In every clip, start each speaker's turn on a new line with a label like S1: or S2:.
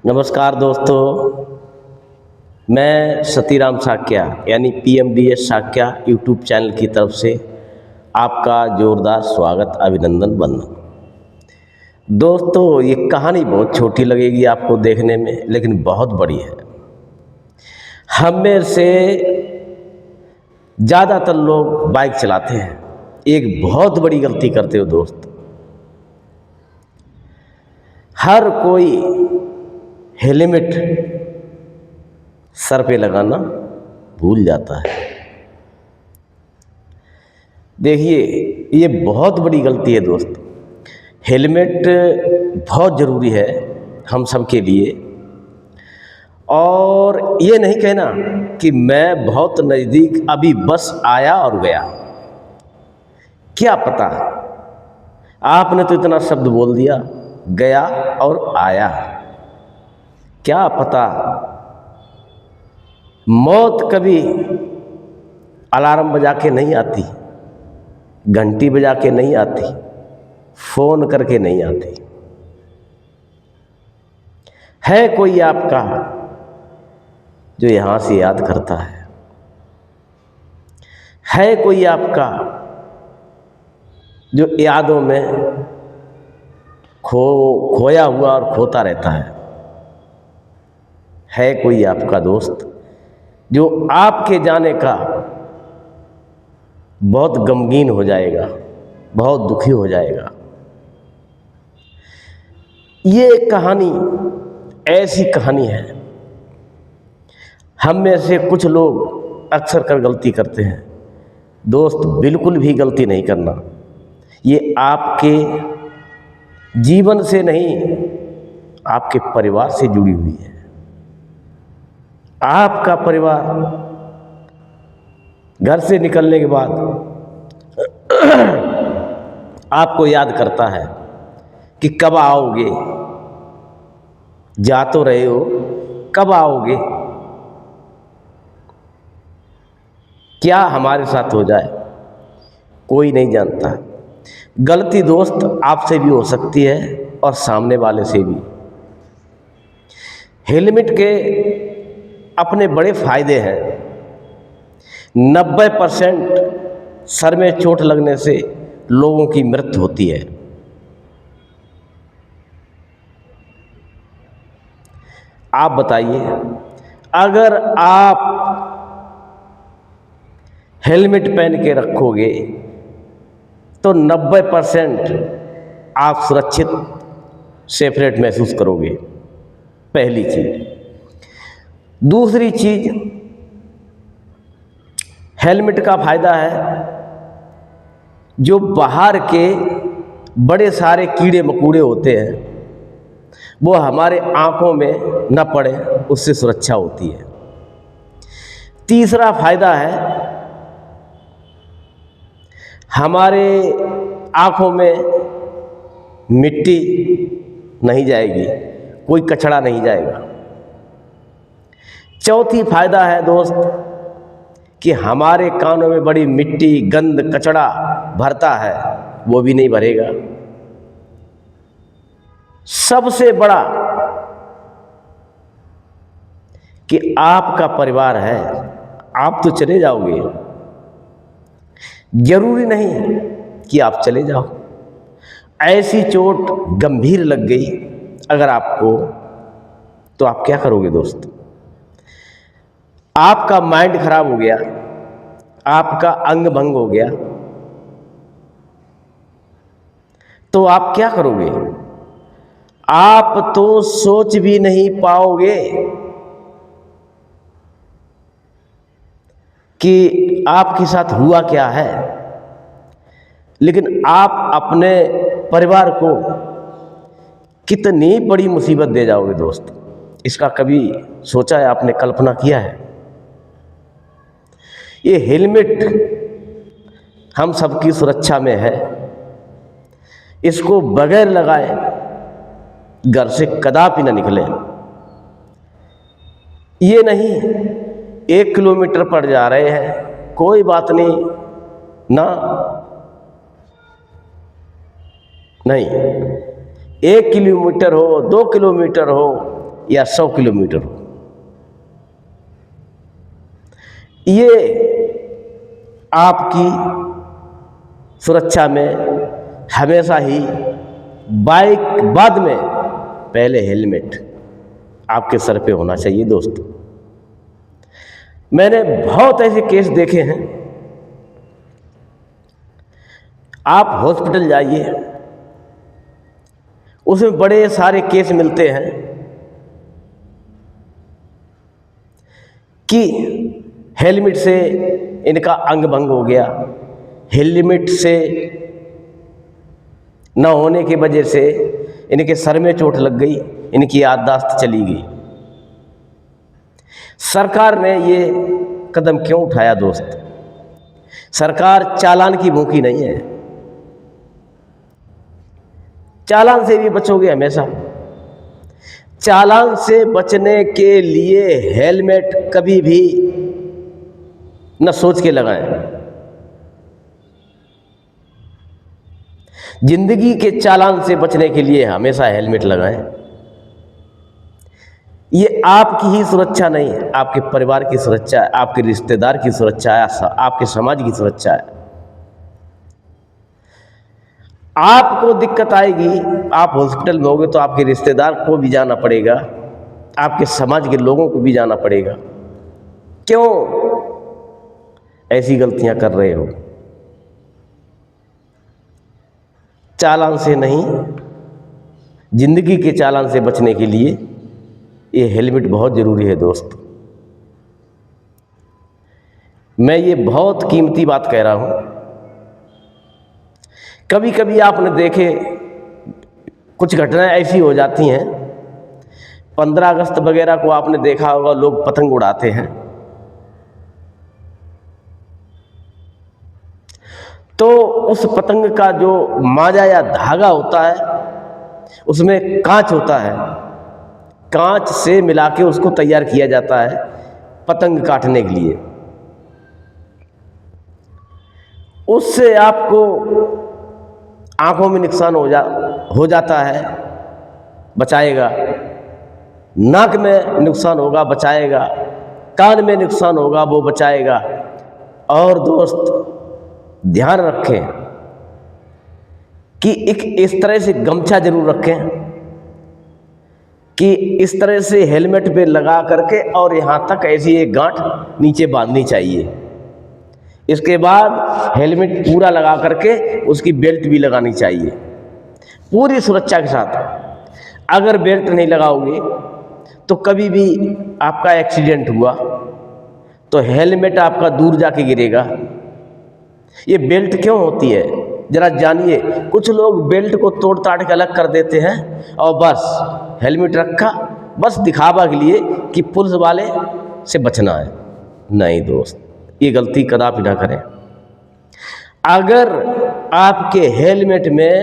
S1: नमस्कार दोस्तों, मैं सतीराम साक्या यानी PMDS साक्या यूट्यूब चैनल की तरफ से आपका जोरदार स्वागत, अभिनंदन, वंदन। दोस्तों, ये कहानी बहुत छोटी लगेगी आपको देखने में, लेकिन बहुत बड़ी है। हम में से ज़्यादातर लोग बाइक चलाते हैं, एक बहुत बड़ी गलती करते हो दोस्त। हर कोई हेलमेट सर पे लगाना भूल जाता है। देखिए, ये बहुत बड़ी गलती है दोस्त। हेलमेट बहुत ज़रूरी है हम सब के लिए। और ये नहीं कहना कि मैं बहुत नज़दीक अभी बस आया और गया। क्या पता, आपने तो इतना शब्द बोल दिया, गया और आया। क्या पता मौत कभी अलार्म बजा के नहीं आती, घंटी बजा के नहीं आती, फ़ोन करके नहीं आती। है कोई आपका जो यहाँ से याद करता है कोई आपका जो यादों में खोया हुआ और खोता रहता है कोई आपका दोस्त जो आपके जाने का बहुत गमगीन हो जाएगा, बहुत दुखी हो जाएगा। ये कहानी ऐसी कहानी है। हम में से कुछ लोग अक्सर कर गलती करते हैं। दोस्त, बिल्कुल भी गलती नहीं करना। ये आपके जीवन से नहीं, आपके परिवार से जुड़ी हुई है। आपका परिवार घर से निकलने के बाद आपको याद करता है कि कब आओगे, जा तो रहे हो, कब आओगे, क्या हमारे साथ हो जाए, कोई नहीं जानता। गलती दोस्त आपसे भी हो सकती है और सामने वाले से भी। हेलमेट के अपने बड़े फायदे हैं। 90% सर में चोट लगने से लोगों की मृत्यु होती है। आप बताइए, अगर आप हेलमेट पहन के रखोगे तो 90% आप सुरक्षित, सेफरेट महसूस करोगे। पहली चीज। दूसरी चीज, हेलमेट का फायदा है जो बाहर के बड़े सारे कीड़े मकोड़े होते हैं वो हमारे आंखों में न पड़े, उससे सुरक्षा होती है। तीसरा फायदा है हमारे आंखों में मिट्टी नहीं जाएगी, कोई कचरा नहीं जाएगा। चौथी फायदा है दोस्त कि हमारे कानों में बड़ी मिट्टी, गंद, कचरा भरता है, वो भी नहीं भरेगा। सबसे बड़ा कि आपका परिवार है, आप तो चले जाओगे, जरूरी नहीं कि आप चले जाओ। ऐसी चोट गंभीर लग गई अगर आपको, तो आप क्या करोगे दोस्त? आपका माइंड खराब हो गया, आपका अंग भंग हो गया, तो आप क्या करोगे? आप तो सोच भी नहीं पाओगे कि आपके साथ हुआ क्या है। लेकिन आप अपने परिवार को कितनी बड़ी मुसीबत दे जाओगे दोस्त, इसका कभी सोचा है आपने, कल्पना किया है? ये हेलमेट हम सबकी सुरक्षा में है। इसको बगैर लगाए घर से कदापि न निकलें। ये नहीं 1 किलोमीटर पर जा रहे हैं, कोई बात नहीं ना, नहीं, 1 किलोमीटर हो, 2 किलोमीटर हो, या 100 किलोमीटर हो, ये आपकी सुरक्षा में हमेशा ही बाइक बाद में पहले हेलमेट आपके सर पे होना चाहिए। दोस्तों, मैंने बहुत ऐसे केस देखे हैं। आप हॉस्पिटल जाइए, उसमें बड़े सारे केस मिलते हैं कि हेलमेट से इनका अंग भंग हो गया, हेलमेट से न होने की वजह से इनके सर में चोट लग गई, इनकी याददाश्त चली गई। सरकार ने ये कदम क्यों उठाया दोस्त? सरकार चालान की भूखी नहीं है। चालान से भी बचोगे हमेशा। चालान से बचने के लिए हेलमेट कभी भी न सोच के लगाएं। जिंदगी के चालान से बचने के लिए हमेशा हेलमेट लगाएं। ये आपकी ही सुरक्षा नहीं है, आपके परिवार की सुरक्षा है, आपके रिश्तेदार की सुरक्षा है, आपके समाज की सुरक्षा है। आपको दिक्कत आएगी, आप हॉस्पिटल में होगे तो आपके रिश्तेदार को भी जाना पड़ेगा, आपके समाज के लोगों को भी जाना पड़ेगा। क्यों ऐसी गलतियां कर रहे हो? चालान से नहीं, जिंदगी के चालान से बचने के लिए ये हेलमेट बहुत ज़रूरी है दोस्त। मैं ये बहुत कीमती बात कह रहा हूँ। कभी कभी आपने देखे कुछ घटनाएं ऐसी हो जाती हैं, 15 अगस्त वगैरह को आपने देखा होगा, लोग पतंग उड़ाते हैं, तो उस पतंग का जो माजा या धागा होता है उसमें कांच होता है, कांच से मिला के उसको तैयार किया जाता है पतंग काटने के लिए। उससे आपको आंखों में नुकसान हो जाता है, बचाएगा। नाक में नुकसान होगा, बचाएगा। कान में नुकसान होगा, वो बचाएगा। और दोस्त ध्यान रखें कि एक इस तरह से गमछा जरूर रखें कि इस तरह से हेलमेट पे लगा करके और यहाँ तक ऐसी एक गांठ नीचे बांधनी चाहिए। इसके बाद हेलमेट पूरा लगा करके उसकी बेल्ट भी लगानी चाहिए पूरी सुरक्षा के साथ। अगर बेल्ट नहीं लगाओगे तो कभी भी आपका एक्सीडेंट हुआ तो हेलमेट आपका दूर जाके गिरेगा। ये बेल्ट क्यों होती है जरा जानिए। कुछ लोग बेल्ट को तोड़ ताड़ के अलग कर देते हैं और बस हेलमेट रखा, बस दिखावा के लिए कि पुलिस वाले से बचना है। नहीं दोस्त, ये गलती कदापि ना करें। अगर आपके हेलमेट में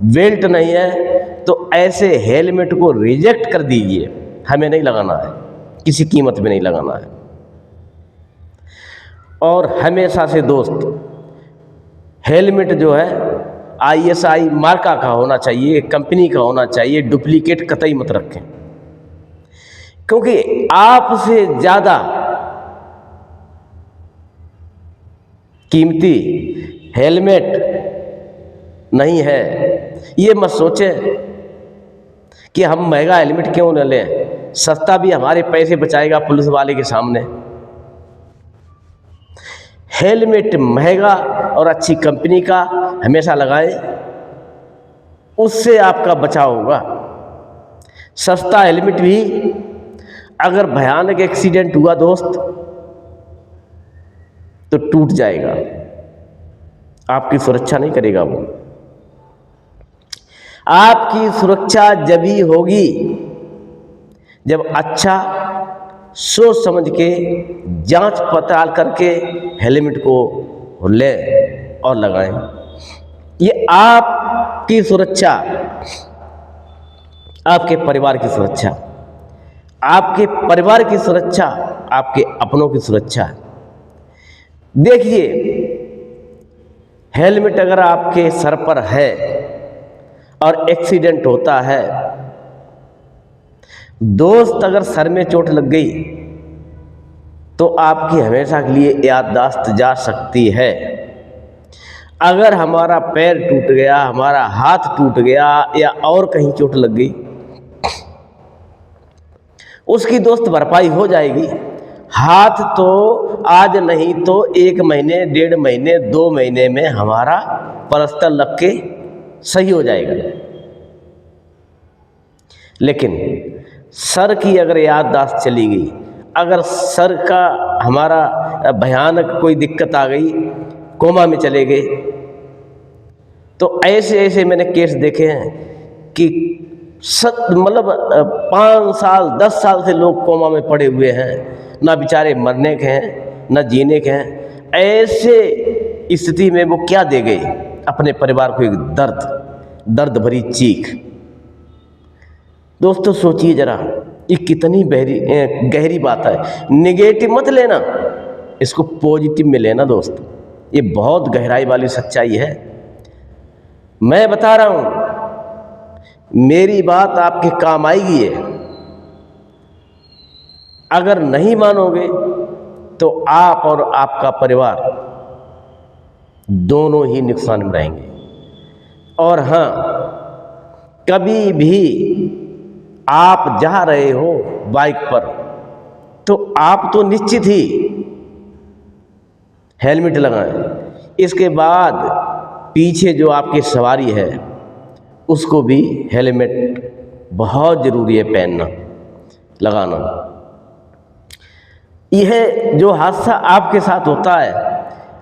S1: बेल्ट नहीं है तो ऐसे हेलमेट को रिजेक्ट कर दीजिए, हमें नहीं लगाना है, किसी कीमत में नहीं लगाना है। और हमेशा से दोस्त हेलमेट जो है ISI मार्का का होना चाहिए, कंपनी का होना चाहिए, डुप्लीकेट कतई मत रखें। क्योंकि आपसे ज़्यादा कीमती हेलमेट नहीं है। ये मत सोचें कि हम महंगा हेलमेट क्यों न लें, सस्ता भी हमारे पैसे बचाएगा पुलिस वाले के सामने। हेलमेट महंगा और अच्छी कंपनी का हमेशा लगाएं, उससे आपका बचाव होगा। सस्ता हेलमेट भी अगर भयानक एक्सीडेंट हुआ दोस्त तो टूट जाएगा, आपकी सुरक्षा नहीं करेगा वो। आपकी सुरक्षा जब ही होगी जब अच्छा सोच समझ के जांच पड़ताल करके हेलमेट को लें और लगाएं। ये आपकी सुरक्षा, आपके परिवार की सुरक्षा, आपके परिवार की सुरक्षा, आपके अपनों की सुरक्षा। देखिए, हेलमेट अगर आपके सर पर है और एक्सीडेंट होता है दोस्त अगर सर में चोट लग गई तो आपकी हमेशा के लिए याददाश्त जा सकती है। अगर हमारा पैर टूट गया, हमारा हाथ टूट गया या और कहीं चोट लग गई, उसकी दोस्त भरपाई हो जाएगी। हाथ तो आज नहीं तो 1 महीने, 1.5 महीने, 2 महीने में हमारा प्लास्टर लग के सही हो जाएगा। लेकिन सर की अगर याददाश्त चली गई, अगर सर का हमारा भयानक कोई दिक्कत आ गई, कोमा में चले गए, तो ऐसे मैंने केस देखे हैं कि मतलब 5 साल 10 साल से लोग कोमा में पड़े हुए हैं, ना बेचारे मरने के हैं ना जीने के हैं। ऐसे स्थिति में वो क्या दे गए अपने परिवार को, एक दर्द भरी चीख। दोस्तों सोचिए जरा, ये कितनी गहरी बात है। नेगेटिव मत लेना, इसको पॉजिटिव में लेना दोस्त। ये बहुत गहराई वाली सच्चाई है। मैं बता रहा हूँ, मेरी बात आपके काम आएगी है। अगर नहीं मानोगे तो आप और आपका परिवार दोनों ही नुकसान में रहेंगे। और हाँ, कभी भी आप जा रहे हो बाइक पर तो आप तो निश्चित ही हेलमेट लगाएं। इसके बाद पीछे जो आपकी सवारी है उसको भी हेलमेट बहुत ज़रूरी है पहनना, लगाना। यह जो हादसा आपके साथ होता है,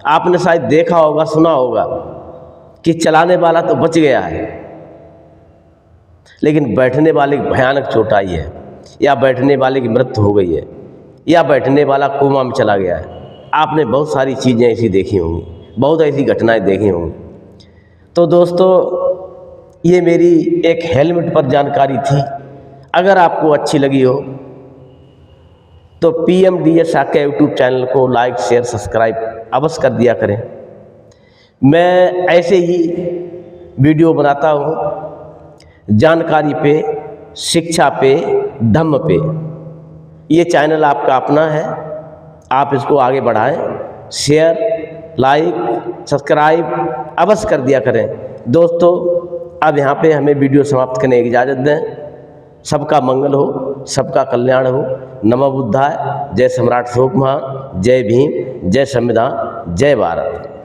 S1: आपने शायद देखा होगा, सुना होगा कि चलाने वाला तो बच गया है, लेकिन बैठने वाले की भयानक चोट आई है, या बैठने वाले की मृत्यु हो गई है, या बैठने वाला कोमा में चला गया है। आपने बहुत सारी चीज़ें ऐसी देखी होंगी, बहुत ऐसी घटनाएं देखी होंगी। तो दोस्तों, ये मेरी एक हेलमेट पर जानकारी थी। अगर आपको अच्छी लगी हो तो PMDS साक्य यूट्यूब चैनल को लाइक, शेयर, सब्सक्राइब अवश्य कर दिया करें। मैं ऐसे ही वीडियो बनाता हूँ जानकारी पे, शिक्षा पे, धम्म पे। ये चैनल आपका अपना है, आप इसको आगे बढ़ाएं। शेयर, लाइक, सब्सक्राइब अवश्य कर दिया करें। दोस्तों, अब यहाँ पे हमें वीडियो समाप्त करने की इजाज़त दें। सबका मंगल हो, सबका कल्याण हो। नमो बुद्धाय। जय सम्राट अशोक महान। जय भीम। जय संविधान। जय भारत।